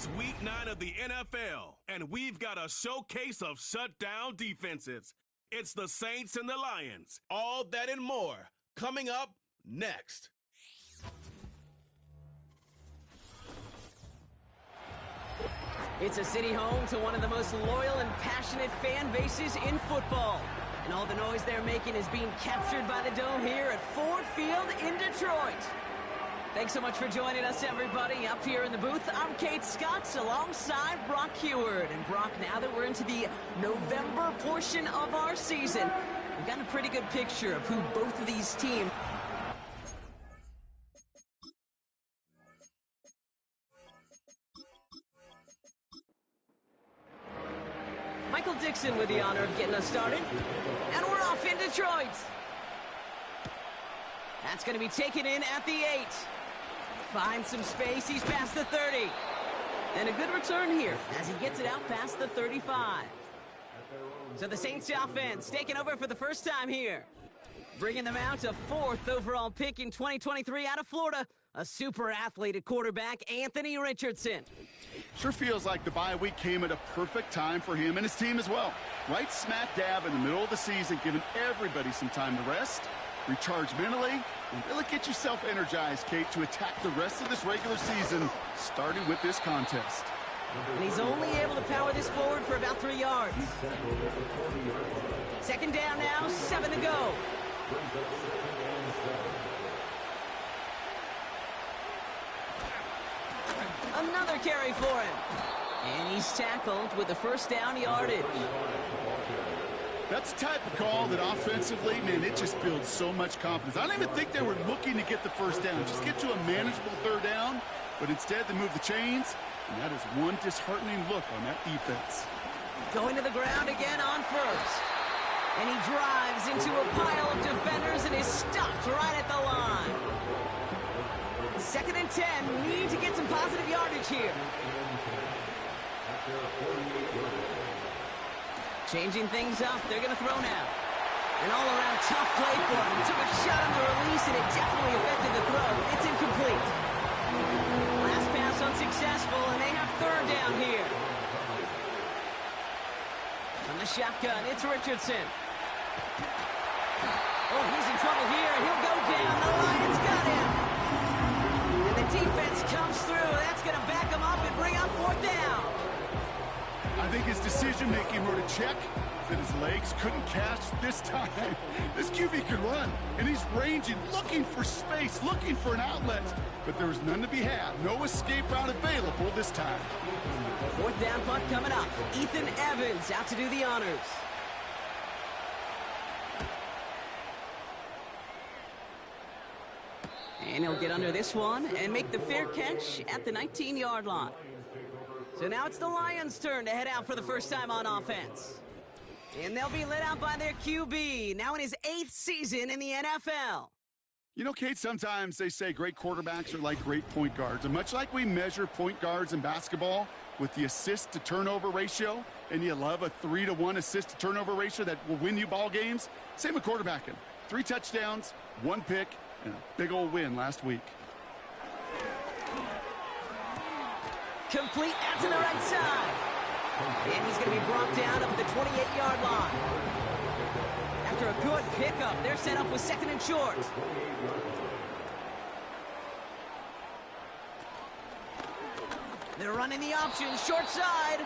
It's week 9 of the NFL, and we've got a showcase of shutdown defenses. It's the Saints and the Lions. All that and more coming up next. It's a city home to one of the most loyal and passionate fan bases in football. And all the noise they're making is being captured by the Dome here at Ford Field in Detroit. Thanks so much for joining us, everybody. Up here in the booth, I'm Kate Scotts alongside Brock Heward. And Brock, now that we're into the November portion of our season, we've got a pretty good picture of who both of these teams Michael Dixon with the honor of getting us started. And we're off in Detroit. That's going to be taken in at the 8. Finds some space. He's past the 30. And a good return here as he gets it out past the 35. So the Saints offense taking over for the first time here. Bringing them out a 4th overall pick in 2023 out of Florida. A super athlete at quarterback, Anthony Richardson. Sure feels like the bye week came at a perfect time for him and his team as well. Right smack dab in the middle of the season, giving everybody some time to rest, recharge mentally, and really get yourself energized, Kate, to attack the rest of this regular season, starting with this contest. And he's only able to power this forward for about 3 yards. Second down now, 7 to go. Another carry for him. And he's tackled with the first down yardage. That's the type of call that offensively, man, it just builds so much confidence. I don't even think they were looking to get the first down, just get to a manageable third down, but instead they move the chains, and that is one disheartening look on that defense. Going to the ground again on first. And he drives into a pile of defenders and is stopped right at the line. 2nd and 10, need to get some positive yardage here. Changing things up, they're going to throw now. An all-around tough play for him. He took a shot on the release, and it definitely affected the throw. It's incomplete. Last pass unsuccessful, and they have 3rd down here. From the shotgun, it's Richardson. Oh, he's in trouble here. He'll go down. The Lions got him. And the defense comes through. That's going to back him up and bring up 4th down. I think his decision-making wrote a check that his legs couldn't catch this time. This QB could run, and he's ranging, looking for space, looking for an outlet. But there was none to be had. No escape route available this time. 4th down punt coming up. Ethan Evans out to do the honors. And he'll get under this one and make the fair catch at the 19-yard line. So now it's the Lions' turn to head out for the first time on offense. And they'll be led out by their QB, now in his 8th season in the NFL. You know, Kate, sometimes they say great quarterbacks are like great point guards. And much like we measure point guards in basketball with the assist-to-turnover ratio, and you love a 3-to-1 assist-to-turnover ratio that will win you ball games, same with quarterbacking. 3 touchdowns, 1 pick, and a big old win last week. Complete out to the right side. And he's going to be brought down up at the 28-yard line. After a good pickup, they're set up with 2nd and short. They're running the option, short side.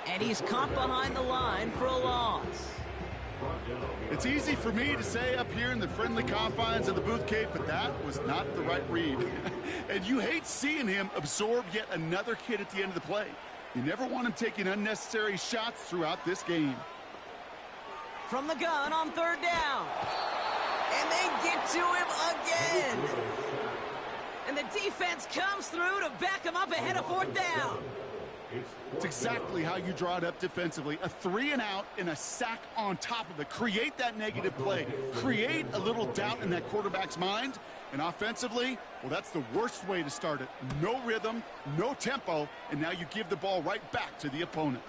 And he's caught behind the line for a loss. It's easy for me to say up here in the friendly confines of the booth, Kate, but that was not the right read. And you hate seeing him absorb yet another hit at the end of the play. You never want him taking unnecessary shots throughout this game. From the gun on 3rd down. And they get to him again. And the defense comes through to back him up ahead of 4th down. It's exactly how you draw it up defensively. A 3-and-out and a sack on top of it. Create that negative play. Create a little doubt in that quarterback's mind. And offensively, well, that's the worst way to start it. No rhythm, no tempo, and now you give the ball right back to the opponent.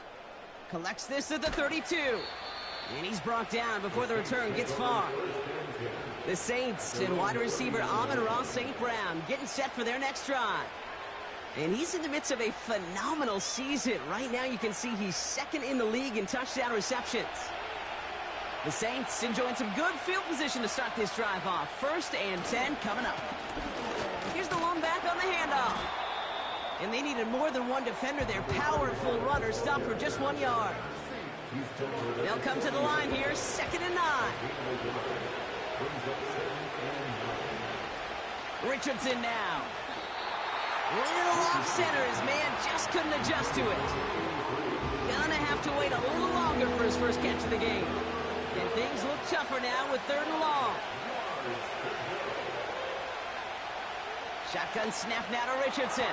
Collects this at the 32. And he's brought down before the return gets far. The Saints and wide receiver Amon-Ra St. Brown getting set for their next drive. And he's in the midst of a phenomenal season. Right now you can see he's second in the league in touchdown receptions. The Saints enjoying some good field position to start this drive off. 1st and 10 coming up. Here's the lone back on the handoff. And they needed more than one defender. Their powerful runner stopped for just 1 yard. They'll come to the line here, 2nd and 9. Richardson now. Little off center. His man just couldn't adjust to it. Gonna have to wait a little longer for his first catch of the game. And things look tougher now with 3rd and long. Shotgun snap now to Richardson.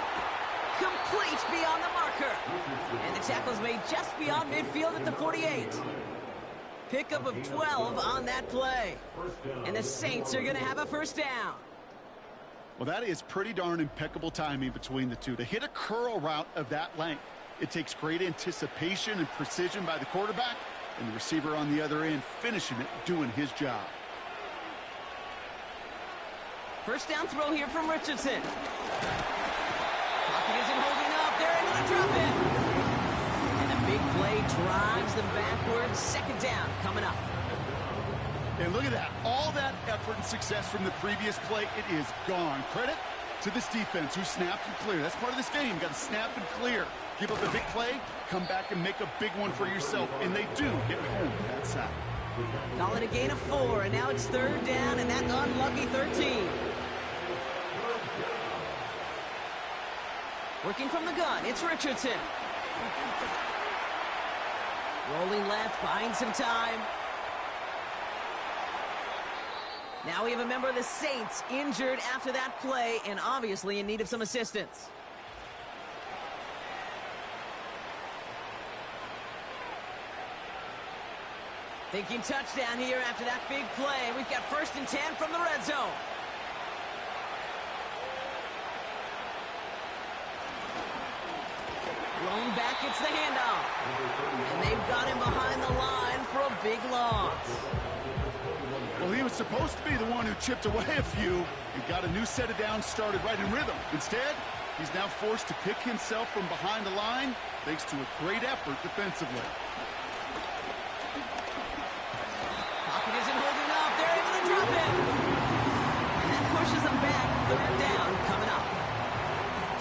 Complete beyond the marker. And the tackle's made just beyond midfield at the 48. Pickup of 12 on that play. And the Saints are going to have a first down. Well, that is pretty darn impeccable timing between the two. To hit a curl route of that length, it takes great anticipation and precision by the quarterback, and the receiver on the other end finishing it, doing his job. First down throw here from Richardson. Pocket isn't holding up. They're into the drop in. And a big play drives them backwards. 2nd down coming up. And look at that. All that effort and success from the previous play, it is gone. Credit to this defense who snapped and cleared. That's part of this game. You got to snap and clear. Give up a big play, come back and make a big one for yourself. And they do get home that side. Call it a gain of 4, and now it's 3rd down, and that unlucky 13. Working from the gun, it's Richardson. Rolling left, buying some time. Now we have a member of the Saints injured after that play and obviously in need of some assistance. Thinking touchdown here after that big play. We've got 1st and 10 from the red zone. Lone back gets the handoff. And they've got him behind the line for a big loss. Well, he was supposed to be the one who chipped away a few and got a new set of downs started right in rhythm. Instead, he's now forced to pick himself from behind the line thanks to a great effort defensively. Pocket isn't holding up. They're able to drop it. And that pushes them back. 3rd down coming up.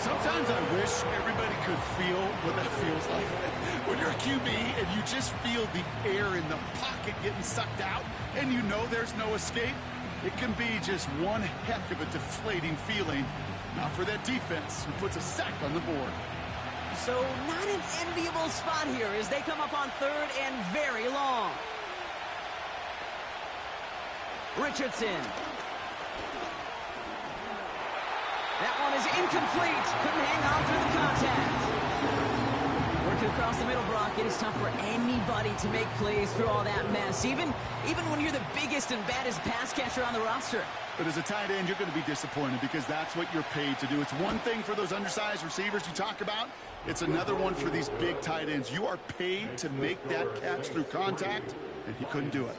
Sometimes I wish everybody could feel what that feels like. When you're a QB and you just feel the air in the pocket getting sucked out and you know there's no escape, it can be just one heck of a deflating feeling. Not for that defense who puts a sack on the board. So not an enviable spot here as they come up on 3rd and very long. Richardson. That one is incomplete. Couldn't hang on through the contact. Working across the middle, Brock. It is tough for anybody to make plays through all that mess, even when you're the biggest and baddest pass catcher on the roster. But as a tight end, you're going to be disappointed because that's what you're paid to do. It's one thing for those undersized receivers you talk about. It's another one for these big tight ends. You are paid to make that catch through contact, and he couldn't do it.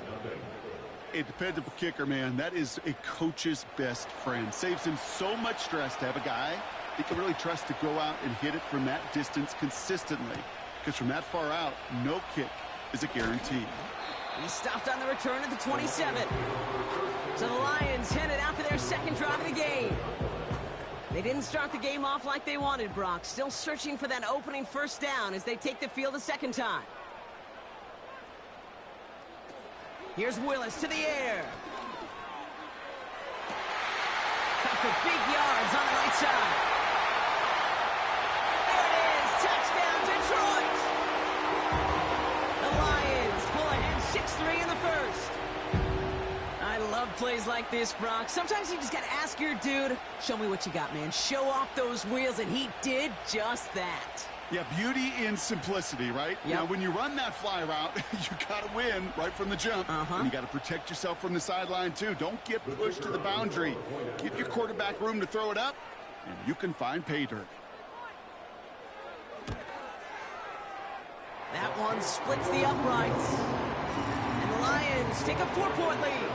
A dependable kicker, man, that is a coach's best friend. Saves him so much stress to have a guy he can really trust to go out and hit it from that distance consistently. Because from that far out, no kick is a guarantee. He stopped on the return at the 27. So the Lions headed out for their 2nd drive of the game. They didn't start the game off like they wanted, Brock. Still searching for that opening 1st down as they take the field a 2nd time. Here's Willis to the air. Cut for big yards on the right side. There it is. Touchdown, Detroit. The Lions pull ahead 6-3 in the 1st. I love plays like this, Brock. Sometimes you just got to ask your dude, show me what you got, man. Show off those wheels, and he did just that. Yeah, beauty in simplicity, right? Yep. Now, when you run that fly route, you got to win right from the jump. And you got to protect yourself from the sideline, too. Don't get pushed to the boundary. Give your quarterback room to throw it up, and you can find pay dirt. That one splits the uprights. And the Lions take a 4-point lead.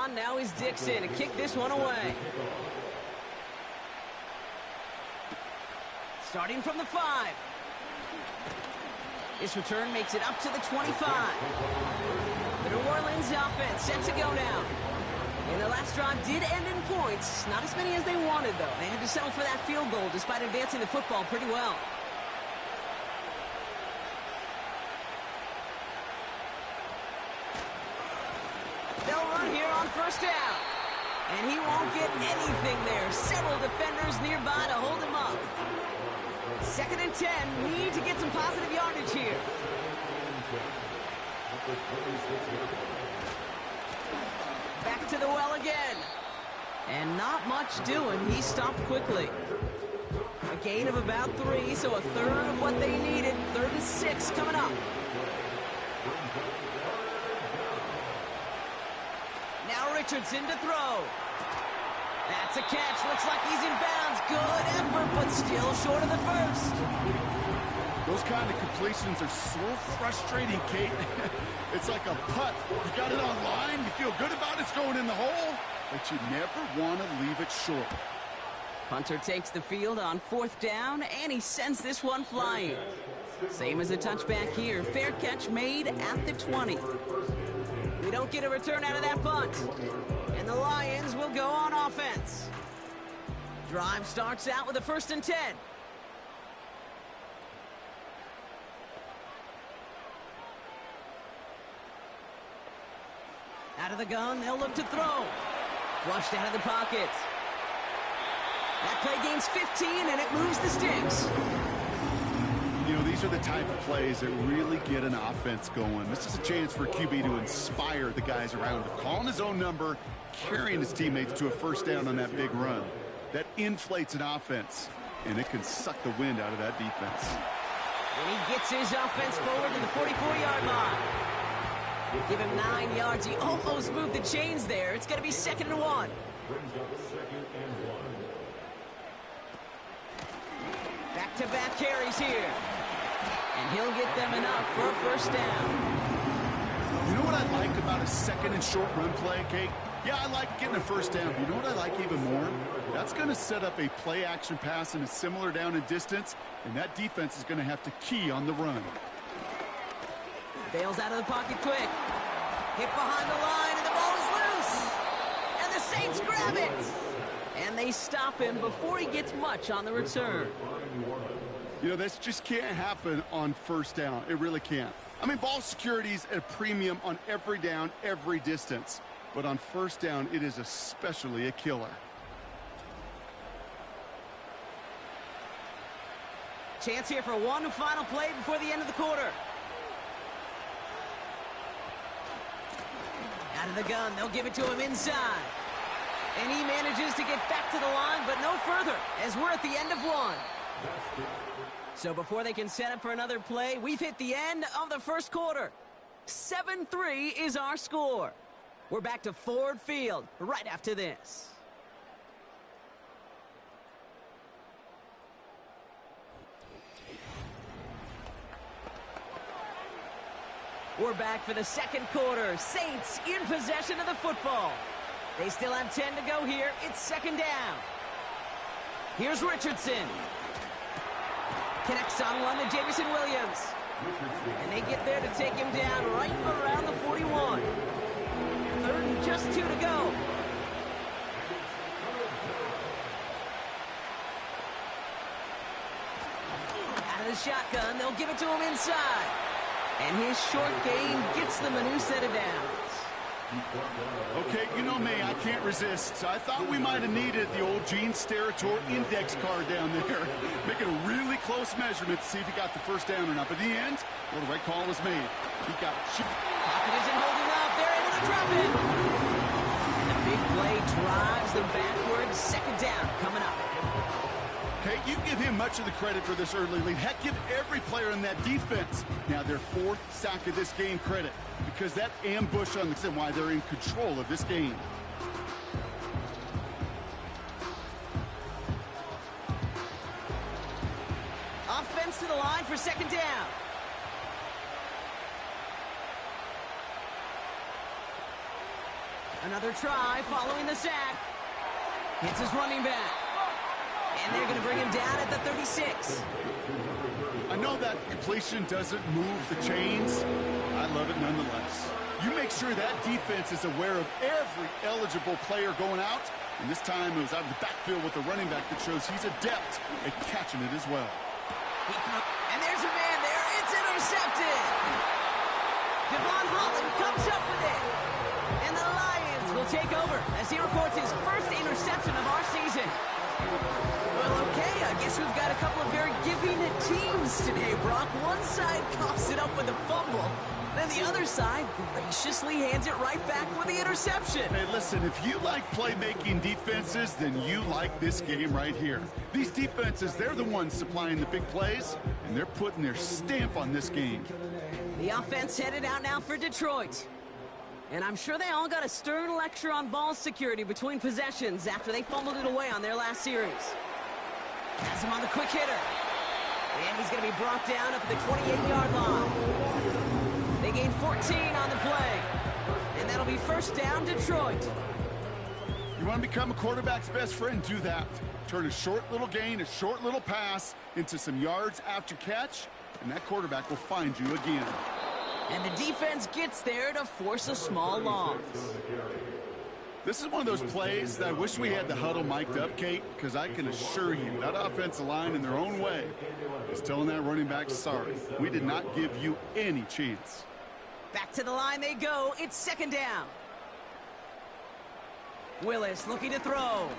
on. Now is Dixon to kick this one away. Starting from the 5. This return makes it up to the 25. The New Orleans offense set to go now. And their last drive did end in points. Not as many as they wanted, though. They had to settle for that field goal despite advancing the football pretty well. They'll run here on first down. And he won't get anything there. Several defenders nearby to hold him up. 2nd and 10. Need to get some positive yardage here. Back to the well again. And not much doing. He stopped quickly. A gain of about 3, so a third of what they needed. 3rd and 6 coming up. Now Richardson to throw. That's a catch. Looks like he's in bounds. Good effort, but still short of the first. Those kind of completions are so frustrating, Kate. It's like a putt. You got it on line. You feel good about it's going in the hole, but you never want to leave it short. Punter takes the field on 4th down, and he sends this one flying. Same as a touchback here. Fair catch made at the 20. We don't get a return out of that punt. And the Lions will go on offense. Drive starts out with a 1st and 10. Out of the gun, they'll look to throw. Flushed out of the pocket. That play gains 15, and it moves the sticks. You know, these are the type of plays that really get an offense going. This is a chance for QB to inspire the guys around him. Calling his own number, carrying his teammates to a 1st down on that big run. That inflates an offense, and it can suck the wind out of that defense. And he gets his offense forward to the 44-yard line. Give him 9 yards. He almost moved the chains there. It's going to be 2nd and 1. Back-to-back carries here. And he'll get them enough for a 1st down. You know what I like about a 2nd and short run play, Kate? Yeah, I like getting a 1st down. You know what I like even more? That's going to set up a play-action pass in a similar down and distance, and that defense is going to have to key on the run. Bails out of the pocket quick. Hit behind the line, and the ball is loose. And the Saints grab it. And they stop him before he gets much on the return. You know, this just can't happen on 1st down. It really can't. I mean, ball security is at a premium on every down, every distance. But on 1st down, it is especially a killer. Chance here for one final play before the end of the quarter. Out of the gun, they'll give it to him inside. And he manages to get back to the line, but no further, as we're at the end of 1. So before they can set up for another play, we've hit the end of the 1st quarter. 7-3 is our score. We're back to Ford Field right after this. We're back for the 2nd quarter. Saints in possession of the football. They still have 10 to go here. It's 2nd down. Here's Richardson. Connects on one to Jameson Williams. And they get there to take him down right around the 41. 3rd and just 2 to go. Out of the shotgun, they'll give it to him inside. And his short gain gets them a new set of downs. Okay, you know me, I can't resist. I thought we might have needed the old Gene Steratore index card down there. Making a really close measurement to see if he got the 1st down or not. But in the end, well, the right call was made. He got it. Pocket isn't holding up. They're able to drop it. And the big play drives them backwards. 2nd down coming up. Okay, you give him much of the credit for this early lead. Heck, give every player in that defense now their 4th sack of this game credit, because that ambush on the why they're in control of this game. Offense to the line for 2nd down. Another try following the sack. Hits his running back. And they're going to bring him down at the 36. I know that completion doesn't move the chains. I love it nonetheless. You make sure that defense is aware of every eligible player going out. And this time it was out of the backfield with the running back that shows he's adept at catching it as well. And there's a man there. It's intercepted. Devon Holland comes up with it. And the Lions will take over as he reports his first interception of our season. Well, okay, I guess we've got a couple of very giving teams today, Brock. One side coughs it up with a fumble, then the other side graciously hands it right back with the interception. Hey, listen, if you like playmaking defenses, then you like this game right here. These defenses, they're the ones supplying the big plays, and they're putting their stamp on this game. The offense headed out now for Detroit. And I'm sure they all got a stern lecture on ball security between possessions after they fumbled it away on their last series. Has him on the quick hitter. And he's going to be brought down up at the 28-yard line. They gain 14 on the play. And that'll be first down, Detroit. You want to become a quarterback's best friend? Do that. Turn a short little gain, a short little pass into some yards after catch, and that quarterback will find you again. And the defense gets there to force a small loss. This is one of those plays that I wish we had the huddle mic'd up, Kate, because I can assure you that offensive line in their own way is telling that running back, sorry, we did not give you any chance. Back to the line they go. It's second down. Willis looking to throw.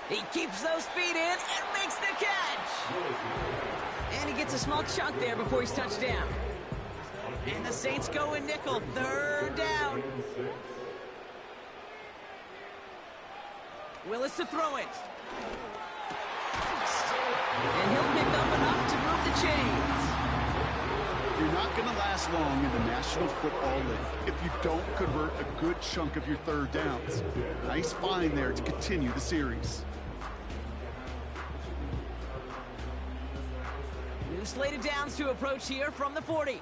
He keeps those feet in and makes the catch. And he gets a small chunk there before he's touched down. And the Saints go in nickel, third down. Willis to throw it. And he'll pick up enough to move the chains. You're not going to last long in the National Football League if you don't convert a good chunk of your third downs. Nice find there to continue the series. New slated downs to approach here from the 40.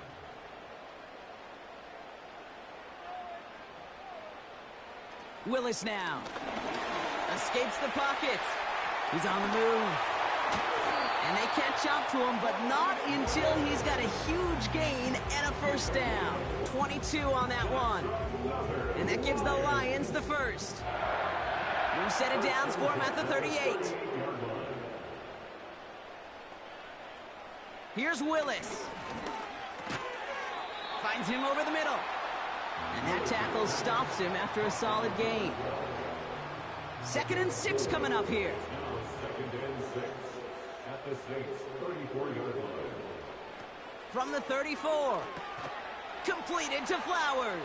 Willis now. Escapes the pocket. He's on the move. And they catch up to him, but not until he's got a huge gain and a first down. 22 on that one. And that gives the Lions the first. New set of downs for him at the 38. Here's Willis. Finds him over the middle. And that tackle stops him after a solid gain. 2nd and 6 coming up here. From the 34. Completed to Flowers.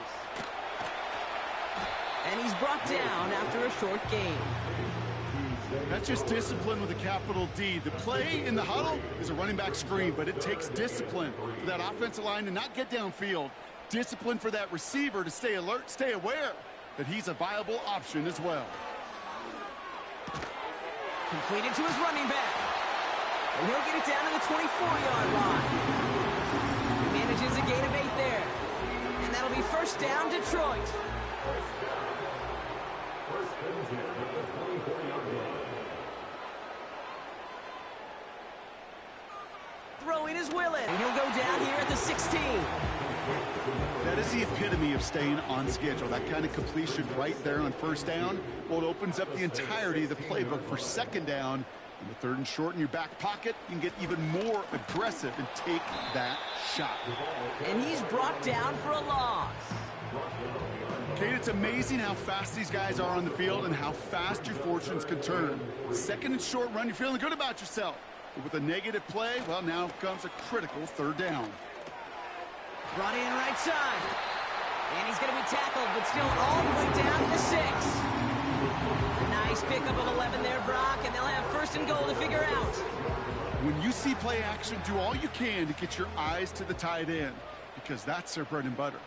And he's brought down after a short gain. That's just discipline with a capital D. The play in the huddle is a running back screen, but it takes discipline for that offensive line to not get downfield. Discipline for that receiver to stay alert, stay aware that he's a viable option as well. Completed to his running back. And he'll get it down to the 24-yard line. He manages a gain of 8 there. And that'll be first down, Detroit. Throwing is Willis. And he'll go down here at the 16. That is the epitome of staying on schedule. That kind of completion right there on first down. Well, it opens up the entirety of the playbook for second down. In the 3rd and short in your back pocket, you can get even more aggressive and take that shot. And he's brought down for a loss. Kate, it's amazing how fast these guys are on the field and how fast your fortunes can turn. 2nd and short run, you're feeling good about yourself. But with a negative play, well, now comes a critical 3rd down. Brought in right side. And he's going to be tackled, but still all the way down to the 6. A nice pickup of 11 there, Brock, and they'll have 1st and goal to figure out. When you see play action, do all you can to get your eyes to the tight end, because that's their bread and butter.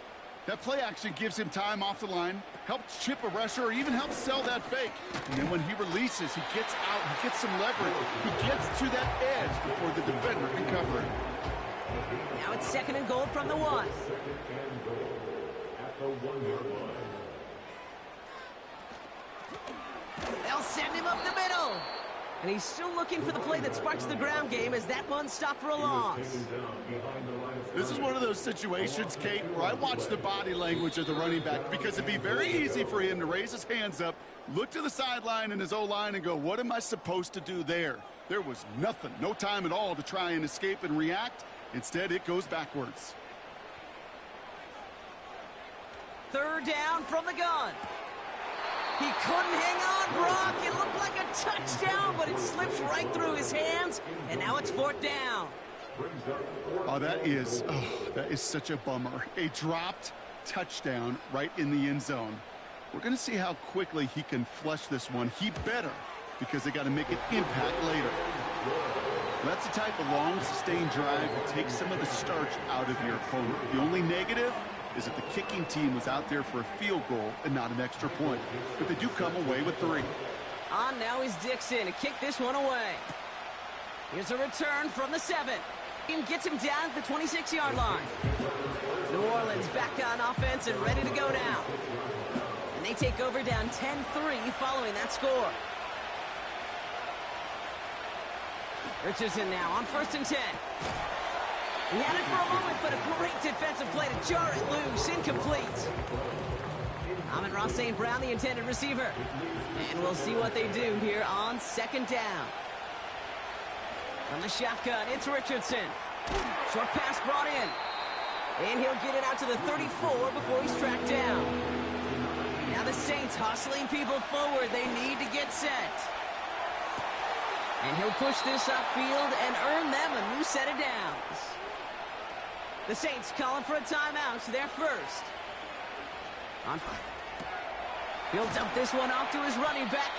That play action gives him time off the line, helps chip a rusher, or even helps sell that fake. And then when he releases, he gets out, he gets some leverage. He gets to that edge before the defender can cover him. Now it's 2nd and goal from the 1. They'll send him up the middle. And he's still looking for the play that sparks the ground game as that one stopped for a loss. This is one of those situations, Kate, where I watch the body language of the running back, because it'd be very easy for him to raise his hands up, look to the sideline and his O-line and go, what am I supposed to do there? There was nothing, no time at all to try and escape and react. Instead, it goes backwards. Third down from the gun. He couldn't hang on, Brock. It looked like a touchdown, but it slips right through his hands, and now it's fourth down. Oh, that is such a bummer. A dropped touchdown right in the end zone. We're going to see how quickly he can flush this one. He better, because they got to make an impact later. That's the type of long, sustained drive that takes some of the starch out of your opponent. The only negative is that the kicking team was out there for a field goal and not an extra point. But they do come away with 3. On now is Dixon to kick this one away. Here's a return from the 7. Team gets him down at the 26-yard line. New Orleans back on offense and ready to go now. And they take over down 10-3 following that score. Richardson now on 1st and 10. He had it for a moment, but a great defensive play to jar it loose. Incomplete. Amon-Ra St. Brown, the intended receiver. And we'll see what they do here on 2nd down. From the shotgun, it's Richardson. Short pass brought in. And he'll get it out to the 34 before he's tracked down. Now the Saints hustling people forward. They need to get set. And he'll push this upfield and earn them a new set of downs. The Saints calling for a timeout. They're first. He'll dump this one off to his running back.